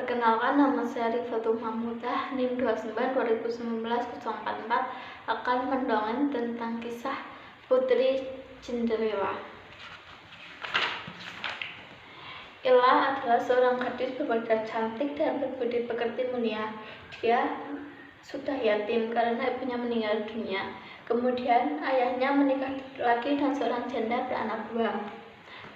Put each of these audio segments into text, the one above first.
Perkenalkan, nama saya Rifatul Mahmudah, NIM 29 2019 044, akan mendongeng tentang kisah Putri Cinderella. Ella adalah seorang gadis berwajah cantik dan berbudi pekerti mulia. Dia sudah yatim karena ibunya meninggal dunia. Kemudian ayahnya menikah lagi dan seorang janda beranak dua.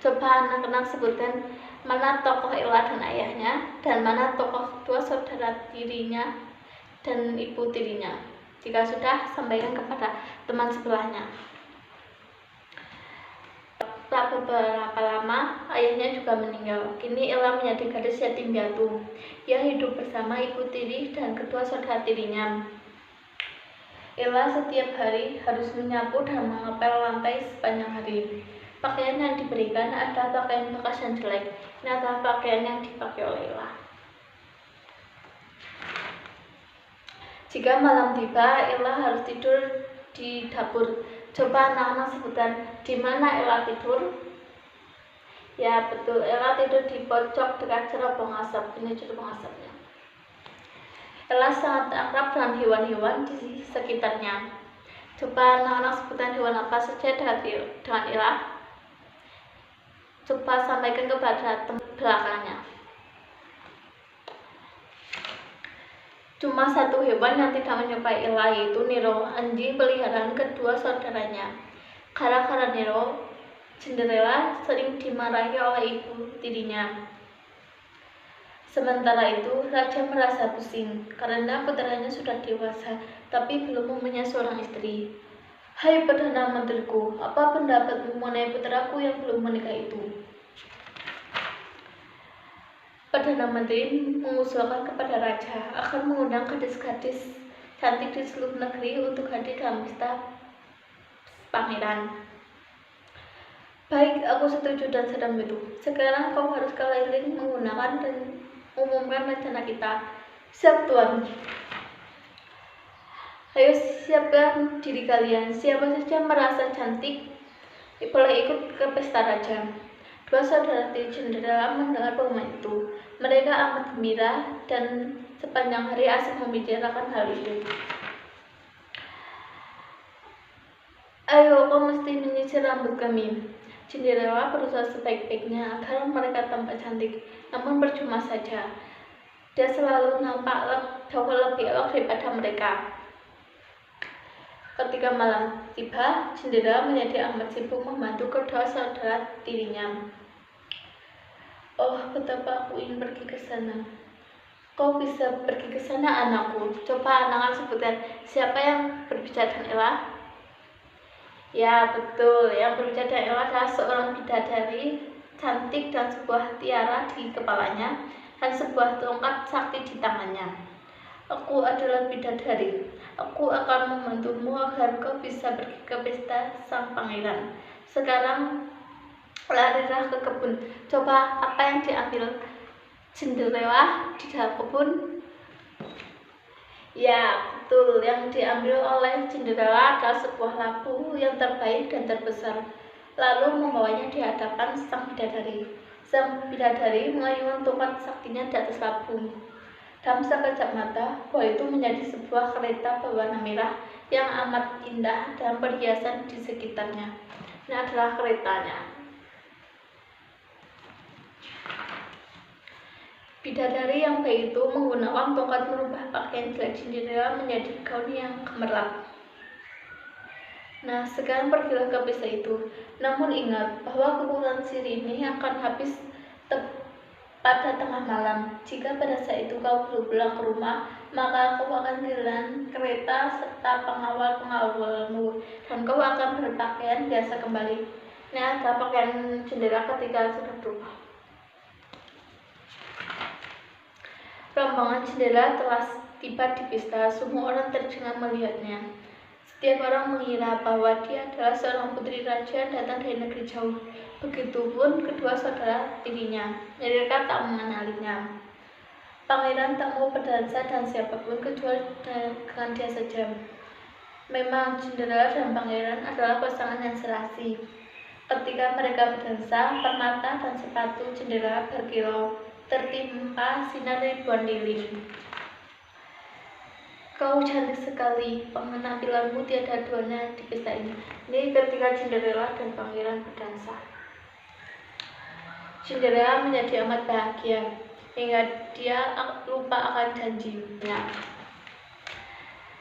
Coba anak-anak sebutkan mana tokoh Ella dan ayahnya, dan mana tokoh dua saudara tirinya dan ibu tirinya. Jika sudah, sampaikan kepada teman sebelahnya. Tak beberapa lama, ayahnya juga meninggal. Kini Ella menjadi gadis yatim piatu. Ia hidup bersama ibu tiri dan kedua saudara tirinya. Ella setiap hari harus menyapu dan mengepel lantai sepanjang hari. Pakaian yang diberikan adalah pakaian bekas dan jelek. Ini adalah pakaian yang dipakai oleh Ella. Jika malam tiba, Ella harus tidur di dapur. Coba anak-anak sebutkan di mana Ella tidur. Ya betul, Ella tidur di pojok dekat cerobong asap. Ini cerobong asapnya. Ella sangat akrab dengan hewan-hewan di sekitarnya. Coba anak-anak sebutkan hewan apa saja dengan Ella. Coba sampaikan kepada teman belakangnya. Cuma satu hewan yang tidak menyukai Ella, yaitu Nero, anjing peliharaan kedua saudaranya. Gara-gara Nero, Cinderella sering dimarahi oleh ibu tirinya. Sementara itu, raja merasa pusing karena putranya sudah dewasa, tapi belum mempunyai seorang istri. Hai Perdana Menteriku, apa pendapatmu mengenai putraku yang belum menikah itu? Perdana Menteri mengusulkan kepada raja akan mengundang gadis-gadis cantik di seluruh negeri untuk hadir dalam pesta pangeran. Baik, aku setuju dan sedang itu. Sekarang kau harus keliling menggunakan dan umumkan rencana kita. Siap, Tuan. Ayo siapkan diri kalian. Siapa saja merasa cantik boleh ikut ke pesta raja. Dua saudara tiri Cinderella mendengar pengumuman itu. Mereka amat gembira dan sepanjang hari asik membicarakan hal itu. Ayo, kau mesti menyisir rambut kami. Cinderella berusaha sebaik-baiknya agar mereka tampak cantik, namun percuma saja. Dia selalu nampak jauh lebih elok daripada mereka. Ketika malam tiba, Cinderella menjadi amat sibuk membantu kedua saudara tirinya. Oh, betapa aku ingin pergi ke sana. Kau bisa pergi ke sana, anakku. Coba anak-anak sebutkan siapa yang berbicara dengan Ella. Ya, betul. Yang berbicara dengan Ella adalah seorang bidadari cantik dan sebuah tiara di kepalanya dan sebuah tongkat sakti di tangannya. Aku adalah bidadari. Aku akan membantumu agar kau bisa pergi ke pesta sang pangeran. Sekarang larilah ke kebun. Coba apa yang diambil Cinderella di dalam kebun? Ya, betul. Yang diambil oleh Cinderella adalah sebuah labu yang terbaik dan terbesar. Lalu membawanya di hadapan sang bidadari. Sang bidadari mengayunkan tongkat saktinya di atas labu. Dalam sekejap mata, buah itu menjadi sebuah kereta berwarna merah yang amat indah dan perhiasan di sekitarnya. Ini adalah keretanya. Bidadari yang baik itu menggunakan tongkat merubah pakaian jelek Cinderella menjadi gaun yang gemerlap. Nah, sekarang pergilah ke pesta itu. Namun ingat bahwa kekuatan sihir ini akan habis pada tengah malam. Jika pada saat itu kau belum pulang ke rumah, maka kau akan kehilangan kereta serta pengawal-pengawalmu, dan kau akan berpakaian biasa kembali. Ini adalah pakaian Cinderella ketika sudah berubah. Rombongan Cinderella telah tiba di pesta. Semua orang tercengang melihatnya. Setiap orang mengira bahwa dia adalah seorang putri raja datang dari negeri jauh. Begitupun kedua saudara tirinya. Mereka tak mengenalinya. Pangeran tak mau berdansa dan siapapun kecuali dengan dia saja. Memang Cinderella dan pangeran adalah pasangan yang serasi. Ketika mereka berdansa, permata dan sepatu Cinderella berkilau. tertimpa sinar ribuan lilin. Kau cantik sekali, penampilanmu tiada duanya di pesta ini. Ini ketika Cinderella dan pangeran berdansa. Cinderella menjadi amat bahagia hingga dia lupa akan janjinya.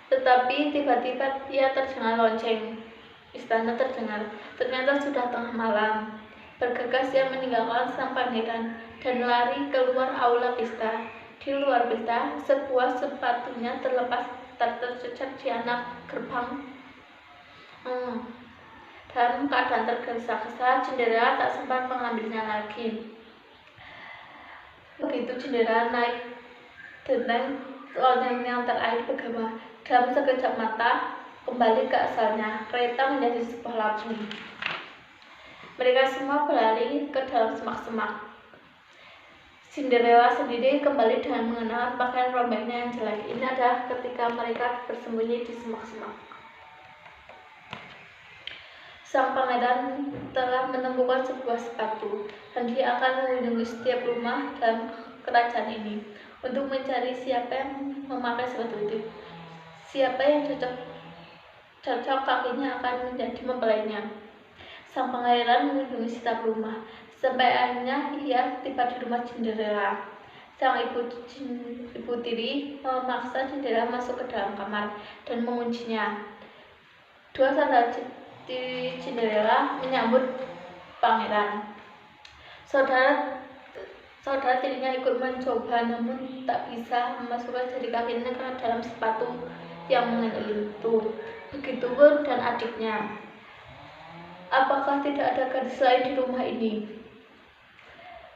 Tetapi tiba-tiba ia terdengar lonceng. Istana terdengar. Ternyata sudah tengah malam. Bergegas ia meninggalkan sang pangeran dan lari keluar aula pesta. Di luar pesta, sebuah sepatunya tercecer di anak gerbang. Dalam keadaan tergesa-gesa, Cinderella tak sempat mengambilnya lagi. Begitu Cinderella naik dengan lonceng yang terakhir bergema, dalam sekejap mata kembali ke asalnya. Kereta menjadi sebuah lampu. Mereka semua berlari ke dalam semak-semak. Cinderella sendiri kembali dengan mengenakan pakaian robeknya yang jelek. Ini adalah ketika mereka bersembunyi di semak-semak. Sang pangeran telah menemukan sebuah sepatu dan dia akan mengunjungi setiap rumah dalam kerajaan ini untuk mencari siapa yang memakai sepatu itu. Siapa yang cocok kakinya akan menjadi mempelainya. Sang pangeran mengunjungi setiap rumah. Sampai akhirnya ia tiba di rumah Cinderella. Sang ibu tiri memaksa Cinderella masuk ke dalam kamar dan menguncinya. Dua saudara tiri Cinderella menyambut pangeran. Saudara tirinya ikut mencoba, namun tak bisa memasukkan jari kakinya ke dalam sepatu yang mengelilingi itu. Begitupun dan adiknya. Apakah tidak ada gadis lain di rumah ini?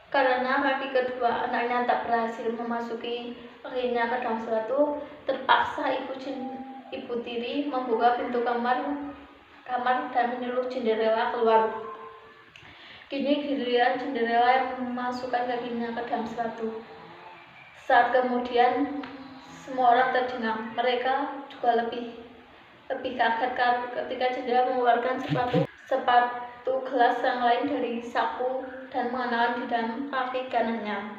Karena kaki kedua anaknya tak berhasil memasuki kakinya ke dalam sepatu, terpaksa ibu tiri membuka pintu kamar dan menyuruh Cinderella keluar. Kini giliran Cinderella yang memasukkan kakinya ke dalam sepatu. Saat kemudian semua orang tercengang. Mereka juga lebih kaget ketika Cinderella mengeluarkan sepatu gelas yang lain dari saku dan mengenakan di dalam kaki kanannya.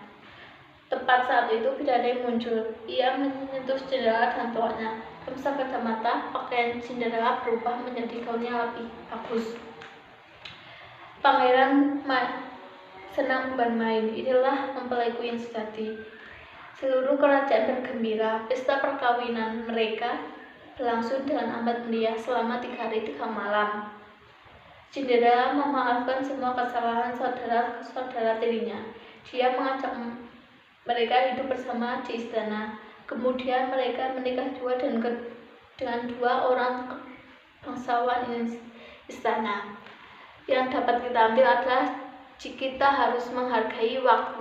Tepat saat itu bidadari muncul. Ia menyentuh Cinderella dan tuanya. Dalam sekejap mata, pakaian Cinderella berubah menjadi gaun yang lebih bagus. Pangeran senang bermain. Inilah mempelaiku yang sejati. Seluruh kerajaan bergembira. Pesta perkawinan mereka berlangsung dengan amat meriah selama 3 hari 3 malam. Cinderella memaafkan semua kesalahan saudara-saudara tirinya. Dia mengajak mereka hidup bersama di istana. Kemudian mereka menikah dengan 2 orang bangsawan istana. Yang dapat kita ambil adalah kita harus menghargai waktu.